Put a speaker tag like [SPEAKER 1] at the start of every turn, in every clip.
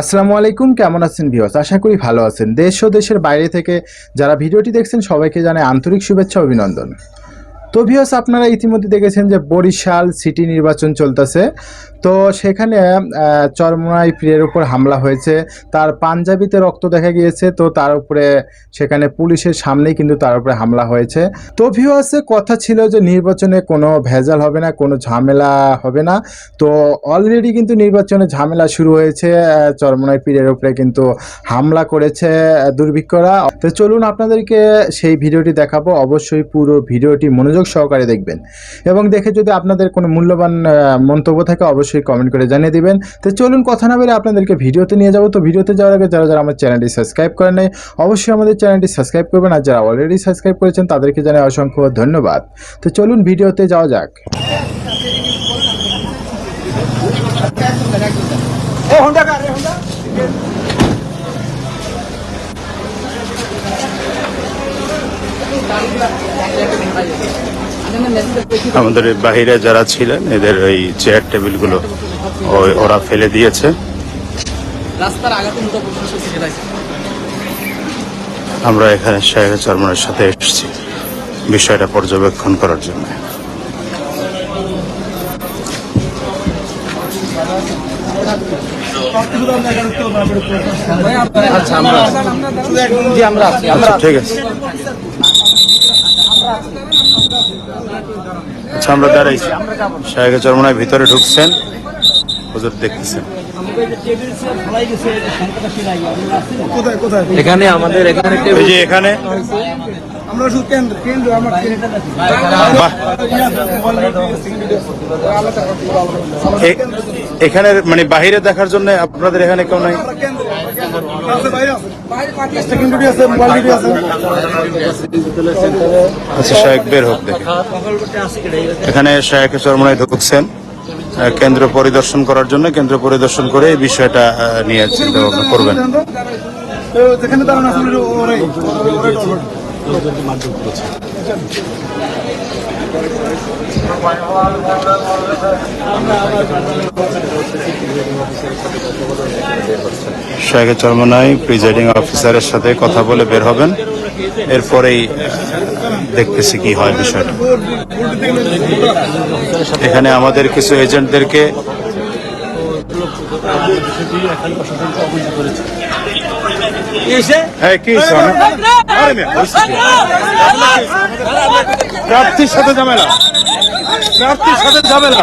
[SPEAKER 1] আসসালামু আলাইকুম, কেমন আছেন ভিউয়ার্স? আশা করি ভালো আছেন। দেশ ও দেশের বাইরে থেকে যারা ভিডিওটি দেখছেন সবাইকে জানাই আন্তরিক শুভেচ্ছা অভিনন্দন। তো ভিউয়ার্স, আপনারা ইতিমধ্যে দেখেছেন যে বরিশাল সিটি নির্বাচন চলতেছে। তো সেখানে চরমোনাই পীরের উপর হামলা হয়েছে, তার পাঞ্জাবিতে রক্ত দেখা গিয়েছে। তো তার উপরে সেখানে পুলিশের সামনেই কিন্তু তার উপরে হামলা হয়েছে। তো ভিউয়ার্স, কথা ছিল যে নির্বাচনে কোনো ভেজাল হবে না, কোনো ঝামেলা হবে না। তো অলরেডি কিন্তু নির্বাচনে ঝামেলা শুরু হয়েছে। চরমোনাই পীরের উপরে কিন্তু হামলা করেছে দুর্বৃত্তরা। তো চলুন আপনাদেরকে সেই ভিডিওটি দেখাবো। অবশ্যই পুরো ভিডিওটি মনোযোগ সহকারে দেখবেন এবং দেখে যদি আপনাদের কোনো মূল্যবান মন্তব্য থাকে অবশ্যই কমেন্ট করে জানিয়ে দিবেন। তো চলুন কথা না বলে আপনাদেরকে ভিডিওতে নিয়ে যাব। তো ভিডিওতে যাওয়ার আগে যারা যারা আমার চ্যানেলটি সাবস্ক্রাইব করেন নাই অবশ্যই আমাদের চ্যানেলটি সাবস্ক্রাইব করবেন, আর যারা অলরেডি সাবস্ক্রাইব করেছেন তাদেরকে জানাই অসংখ্য ধন্যবাদ। তো চলুন ভিডিওতে যাওয়া যাক।
[SPEAKER 2] আমাদের বাহিরে যারা ছিলেন এদের ওই চেয়ার টেবিলগুলো ওরা ফেলে দিয়েছে। আমরা এখানে শাহেখ চরমনের সাথে এসেছি বিষয়টা পর্যবেক্ষণ করার জন্য। ঠিক আছে, আচ্ছা আমরা দাঁড়াইছি। শাহেখ চরমনায় ভিতরে ঢুকছেন, হুজুর দেখতেছেন।
[SPEAKER 3] এখানে আমাদের এখানে
[SPEAKER 2] এখানে এখানে মানে বাহিরে দেখার জন্য আপনাদের এখানে কেউ নাই? আচ্ছা, শাহেখ বের হোক দেখে। এখানে শাহেখ চরমনায় ঢুকছেন কেন্দ্র পরিদর্শন করার জন্য। কেন্দ্র পরিদর্শন করে এই বিষয়টা নিয়ে চিন্তা ভাবনা করবেন। শাহেখ চরমনাই প্রিজাইডিং অফিসারের সাথে কথা বলে বের হবেন, এরপরেই দেখতেছি কি হয় বিষয়টা। এখানে আমাদের কিছু এজেন্টদেরকে প্রার্থীর সাথে ঝামেলা, প্রার্থীর সাথে ঝামেলা।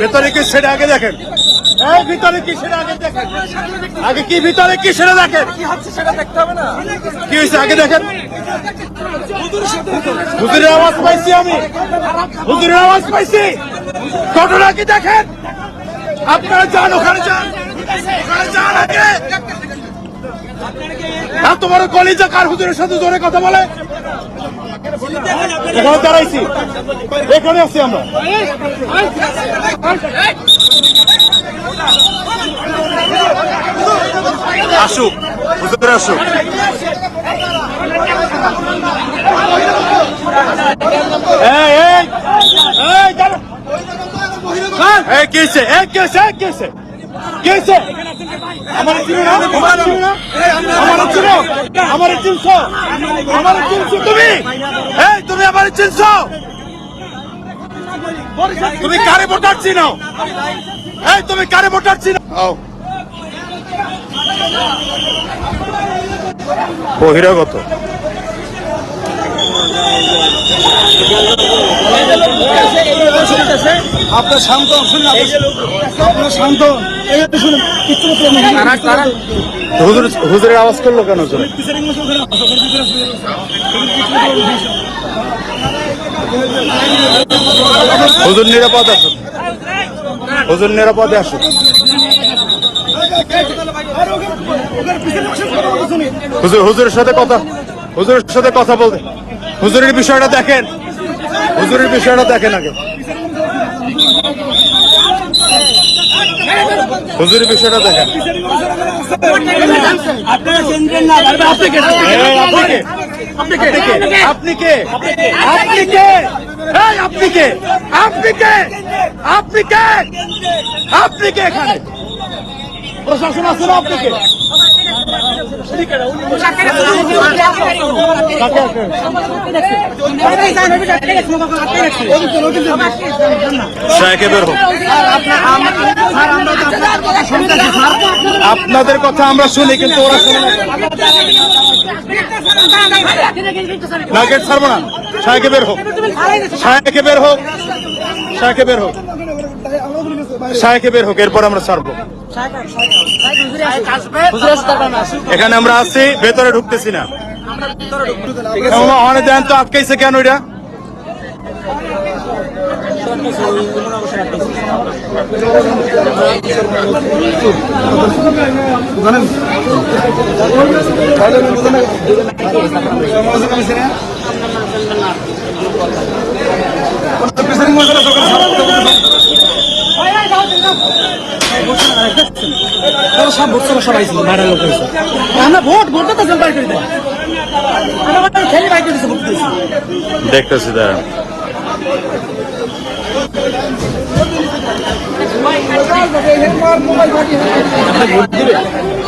[SPEAKER 2] ভেতরে কি সেটা আগে দেখেন, ভিতরে কি সেটা আগে দেখেন, আগে কি ভিতরে কি সেটা দেখেন, কি হচ্ছে সেটা দেখতে হবে না, কি হয়েছে আগে দেখেন। হুজুরের আওয়াজ পাইছি আমি, হুজুরের আওয়াজ পাইছি, ঘটনা কি দেখেন। আপনারা যান, ওখানে যান, ওখানে যান আগে। এত বড় কলিজা কার হুজুরের সাথে জোরে কথা বলে? এখানে দাঁড়াইছি, এখানে আছি আমরা। আসুক হুজুর, আসুক। আমার চিনো না, আমার চিনো, আমার চিনছো, আমার চিনছো তুমি, তুমি আমার চিনছো, তুমি কারে ভোটার চিনো, তুমি কারে ভোটার চিনো। বহিরাগত আপনার শান্ত, আপনার শান্ত। হুজুরের আওয়াজ করলো কেন? হুজুর নিরাপদ আসুন, হুজুর নিরাপদে আসুন। হুজুরের সাথে কথা, হুজুরের সাথে কথা বলতে, হুজুরের বিষয়টা দেখেন, হুজুরের বিষয়টা দেখেন আগে, হুজুরের বিষয়টা দেখেন। আপনি কে? আপনি কে? আপনি কে? এই আপনি কে? আপনি কে? আপনি কে? আপনি কে এখানে? প্রশাসন আছে না? আপনি কে? আপনাদের কথা আমরা শুনি, কিন্তু ওরা শুনে না। না, গেট ছাড়বো না। সাহেকে বের হোক, সাহেকে বের হোক, সাহেকে বের হোক, সাহেকে বের হোক, এরপর আমরা ছাড়বো। এখানে আমরা আছি, ভেতরে ঢুকতেছি না। অনেক দেন তো, আটকাইছে কেন এটা?
[SPEAKER 3] সব ভোট সবাই ছিল, বাইরের লোক হয়েছে। আমরা ভোটটা তো বাইর করে দেয়, আমরা খেলে বাইর করে দিচ্ছি, ভোট দিয়েছি।
[SPEAKER 2] দেখতেছি দাঁড়া।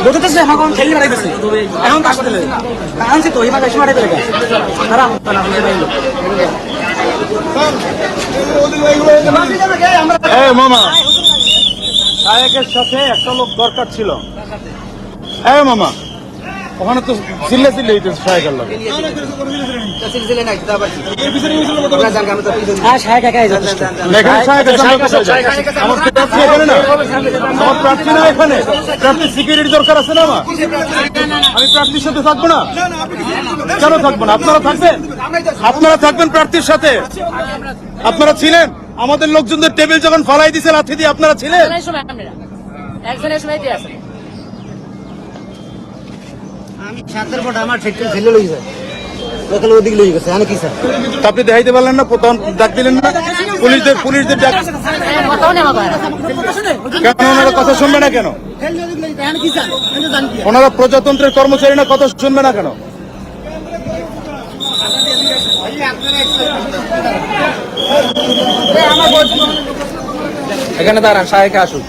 [SPEAKER 3] ভোট দিতেছে, এখন খেলে বাড়াই দিচ্ছে, এখন কাজ করতে লাগে আনছি তো, এবার এসে বাড়াই দিলে খারাপ
[SPEAKER 2] মামা, সাহেবের সাথে একটা লোক দরকার ছিল। মামা, ওখানে তো চিল্লে চিল্লে হইতেছে সাহেবের লোক। আমার প্রার্থী না, এখানে প্রার্থী সিকিউরিটি দরকার আছে না। আমার আমি প্রার্থীর সাথে থাকবো না, কেন থাকবো না? আপনারা থাকবেন, আপনারা থাকবেন প্রার্থীর সাথে। আপনারা ছিলেন আমাদের লোকজনদের টেবিল যখন ফালাই দিছে লাথি দিয়ে, আপনারা ছিলেন। আপনি দেখাইতে পারলেন না, প্রথম ডাক দিলেন না, পুলিশদের ডাক কেন? ওনারা কথা শুনবে না কেন? ওনারা প্রজাতন্ত্রের কর্মচারী না, কথা শুনবে না কেন?
[SPEAKER 3] এখানে দাঁড়ান, সাহেবকে আসুন।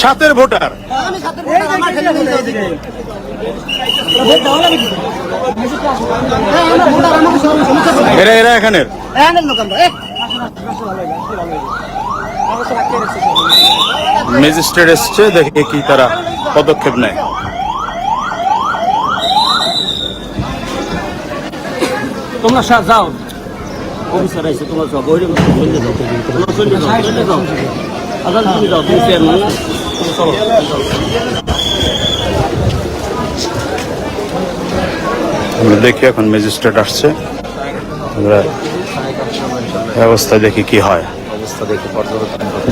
[SPEAKER 2] সাতের ভোটার এরা এরা এখানের ম্যাজিস্ট্রেট এসছে, দেখে কি তারা পদক্ষেপ নেয়।
[SPEAKER 3] তোমরা যাও, অফিসার আছে, তোমরা সব ওই যাও, তুমি যাও, তুমি চেয়ারম্যান না, চলো।
[SPEAKER 2] আমরা দেখি এখন ম্যাজিস্ট্রেট আসছে, আমরা ব্যবস্থা দেখি কি হয়।
[SPEAKER 3] অবস্থা দেখে পর্যবেক্ষণ করতে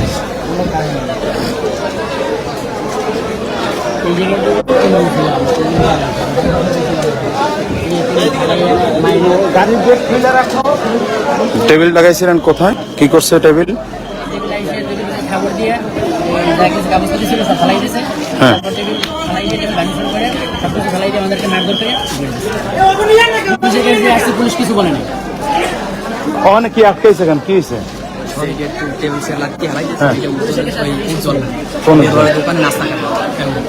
[SPEAKER 2] টেবিল লাগাইছিলেন কোথায়? কি করছে টেবিল? হ্যাঁ,
[SPEAKER 3] পুলিশ কিছু বলে না।
[SPEAKER 2] ওখানে কি আটকাইছে কেন? কি হয়েছে?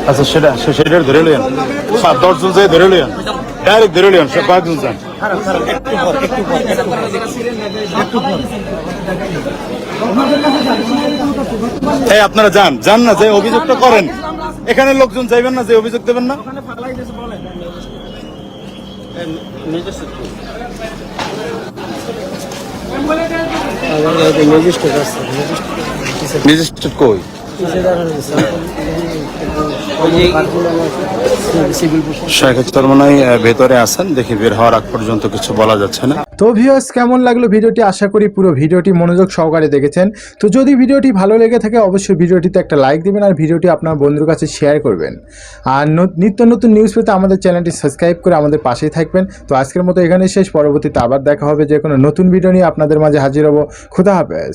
[SPEAKER 2] আচ্ছা, সেটা ধরে লইয়ান, 10 জন যাই ধরে লইয়ান, ডাইরেক্ট ধরে লইয়ান, সব 5 জন যান। এই আপনারা যান, যান না, যে অভিযোগটা করেন। এখানে লোকজন যাইবেন না, যে অভিযোগ দেবেন না। ম্যাজিস্ট্রেট কই? ভেতরে আছেন, দেখি বের হওয়ার আগ পর্যন্ত কিছু বলা যাচ্ছে না।
[SPEAKER 1] তো ভিউয়ার্স, কেমন লাগলো ভিডিওটি? আশা করি পুরো ভিডিওটি মনোযোগ সহকারে দেখেছেন। তো যদি ভিডিওটি ভালো লেগে থাকে অবশ্যই ভিডিওটিতে একটা লাইক দিবেন আর ভিডিওটি আপনার বন্ধুর কাছে শেয়ার করবেন। আর নিত্য নতুন নিউজ পেতে আমাদের চ্যানেলটি সাবস্ক্রাইব করে আমাদের পাশেই থাকবেন। তো আজকের মতো এখানেই শেষ, পরবর্তীতে আবার দেখা হবে যে কোনো নতুন ভিডিও নিয়ে আপনাদের মাঝে হাজির হব। খুদা হাফেজ।